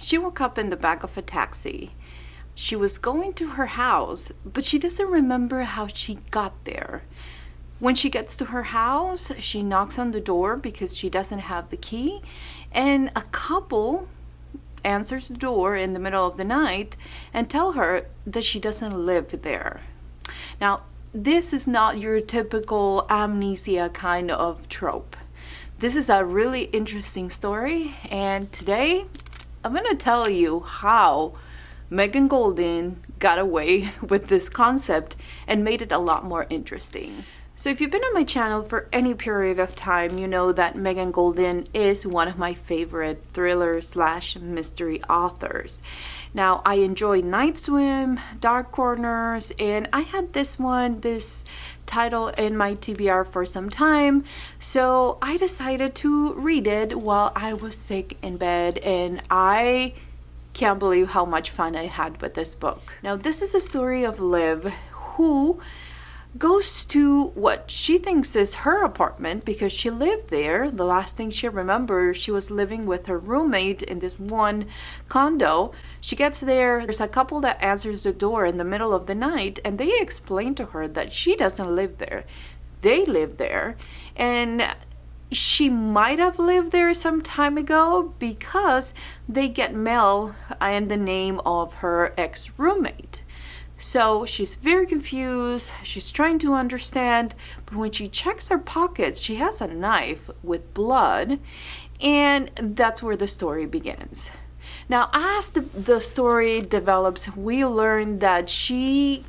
She woke up in the back of a taxi. She was going to her house, but she doesn't remember how she got there. When she gets to her house, she knocks on the door because she doesn't have the key, and a couple answers the door in the middle of the night and tell her that she doesn't live there. Now, this is not your typical amnesia kind of trope. This is a really interesting story, and today I'm going to tell you how Megan Goldin got away with this concept and made it a lot more interesting. So if you've been on my channel for any period of time, you know that Megan Goldin is one of my favorite thriller/mystery authors. Now, I enjoy Night Swim, Dark Corners, and I had this title in my TBR for some time, so I decided to read it while I was sick in bed, and I can't believe how much fun I had with this book. Now, this is a story of Liv, who goes to what she thinks is her apartment because she lived there. The last thing she remembers, she was living with her roommate in this one condo. She gets there, there's a couple that answers the door in the middle of the night, and they explain to her that she doesn't live there. They live there, and she might have lived there some time ago because they get mail in the name of her ex-roommate. So she's very confused, she's trying to understand, but when she checks her pockets, she has a knife with blood, and that's where the story begins. Now, as the story develops, we learn that she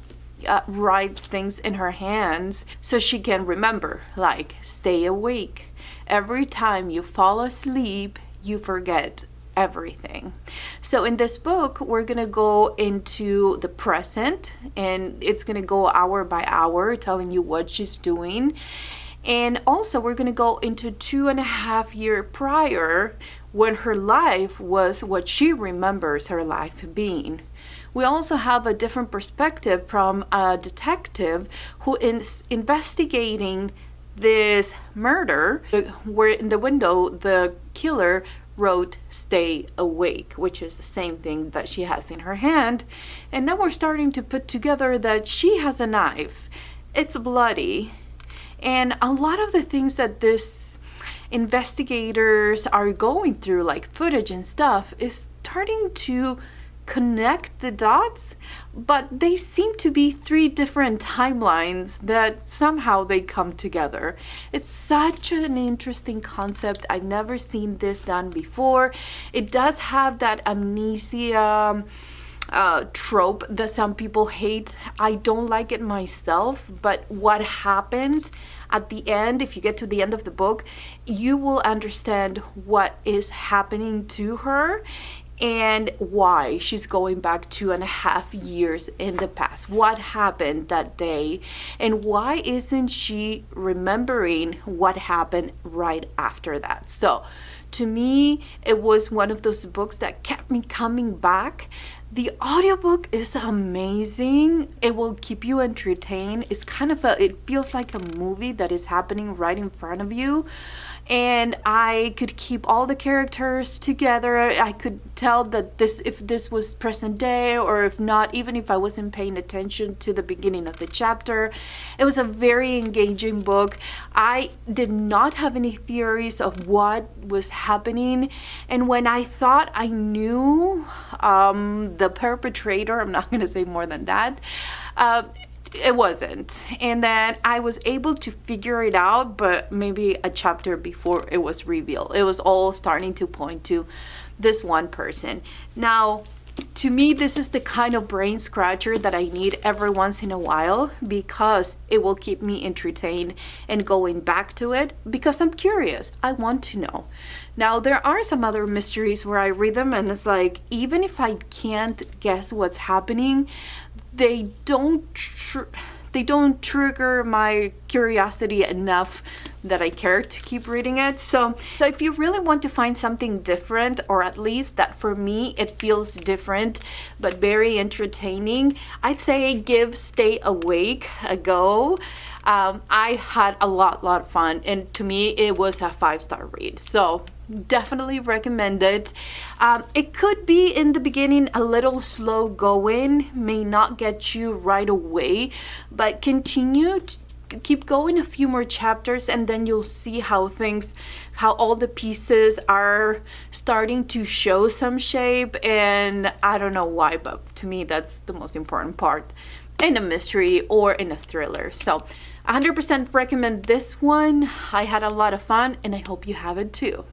writes things in her hands so she can remember, like stay awake. Every time you fall asleep, you forget everything. So in this book, we're gonna go into the present, and it's gonna go hour by hour telling you what she's doing. And also we're gonna go into 2.5 years prior, when her life was what she remembers her life being. We also have a different perspective from a detective who is investigating this murder, where in the window the killer wrote "stay awake," which is the same thing that she has in her hand. And now we're starting to put together that she has a knife, it's bloody, and a lot of the things that this investigators are going through, like footage and stuff, is starting to connect the dots, but they seem to be 3 different timelines that somehow they come together. It's such an interesting concept. I've never seen this done before. It does have that amnesia trope that some people hate. I don't like it myself, but what happens at the end, if you get to the end of the book, you will understand what is happening to her and why she's going back 2.5 years in the past. What happened that day, and why isn't she remembering what happened right after that? So to me, it was one of those books that kept me coming back. The audiobook is amazing. It will keep you entertained. It's kind of it feels like a movie that is happening right in front of you. And I could keep all the characters together. I could tell that if this was present day, or if not, even if I wasn't paying attention to the beginning of the chapter. It was a very engaging book. I did not have any theories of what was happening. And when I thought I knew the perpetrator, I'm not going to say more than that, it wasn't. And then I was able to figure it out, but maybe a chapter before it was revealed. It was all starting to point to this one person. Now, to me, this is the kind of brain scratcher that I need every once in a while, because it will keep me entertained and going back to it, because I'm curious. I want to know. Now, there are some other mysteries where I read them and it's like, even if I can't guess what's happening, they don't trigger my curiosity enough that I care to keep reading it. So if you really want to find something different, or at least that for me it feels different but very entertaining, I'd say give Stay Awake a go. I had a lot of fun, and to me it was a 5-star read. So definitely recommend it. It could be in the beginning a little slow going, may not get you right away, but continue to keep going a few more chapters, and then you'll see how all the pieces are starting to show some shape. And I don't know why, but to me that's the most important part in a mystery or in a thriller. So 100% recommend this one. I had a lot of fun, and I hope you have it too.